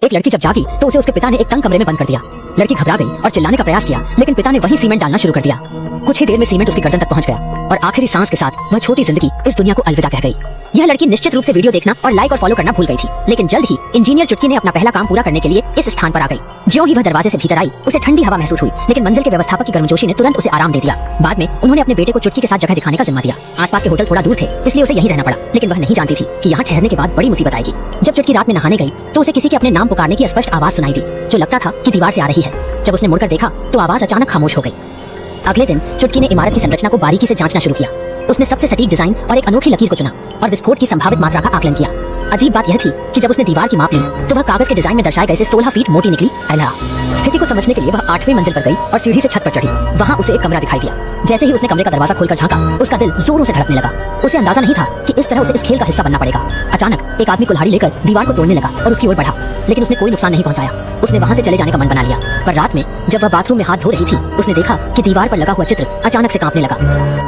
एक लड़की जब जागी तो उसे उसके पिता ने एक तंग कमरे में बंद कर दिया। लड़की घबरा गई और चिल्लाने का प्रयास किया, लेकिन पिता ने वही सीमेंट डालना शुरू कर दिया। कुछ ही देर में सीमेंट उसकी गर्दन तक पहुंच गया और आखिरी सांस के साथ वह छोटी जिंदगी इस दुनिया को अलविदा कह गई। यह लड़की निश्चित रूप से वीडियो देखना और लाइक और फॉलो करना भूल गई थी, लेकिन जल्द ही इंजीनियर चुटकी ने अपना पहला काम पूरा करने के लिए इस स्थान पर आ गई। ज्यों ही वह दरवाजे से भीतर आई, उसे ठंडी हवा महसूस हुई, लेकिन मंजिल के व्यवस्थापक की गर्मजोशी ने तुरंत उसे आराम दे दिया। बाद में उन्होंने अपने बेटे को चुटकी के साथ जगह दिखाने का जिम्मा दिया। आसपास के होटल थोड़ा दूर थे, इसलिए उसे यहीं रहना पड़ा, लेकिन वह नहीं जानती थी कि यहाँ ठहरने के बाद बड़ी मुसीबत आएगी। जब चुटकी रात में नहाने गई तो उसे किसी के अपने नाम पुकारने की स्पष्ट आवाज सुनाई दी, जो लगता था कि दीवार से आ रही है। जब उसने मुड़कर देखा तो आवाज अचानक खामोश हो गई। अगले दिन चुटकी ने इमारत की संरचना को बारीकी से जांचना शुरू किया। उसने सबसे सटीक डिजाइन और एक अनोखी लकीर को चुना और विस्फोट की संभावित मात्रा का आकलन किया। अजीब बात यह थी कि जब उसने दीवार की माप ली तो वह कागज के डिजाइन में दर्शाए गए से 16 फीट मोटी निकली। स्थिति को समझने के लिए वह 8वीं मंजिल पर गई और सीढ़ी से छत पर चढ़ी। वहाँ उसे एक कमरा दिखाई दिया। जैसे ही उसने कमरे का दरवाजा खोलकर झांका, उसका दिल जोरों से धड़कने लगा। उसे अंदाजा नहीं था कि इस तरह उसे इस खेल का हिस्सा बनना पड़ेगा। अचानक एक आदमी कुल्हाड़ी लेकर दीवार को तोड़ने लगा और उसकी ओर बढ़ा, लेकिन उसने कोई नुकसान नहीं पहुंचाया। उसने वहाँ से चले जाने का मन बना लिया, पर रात में जब वह बाथरूम में हाथ धो रही थी, उसने देखा कि दीवार पर लगा हुआ चित्र अचानक से कांपने लगा।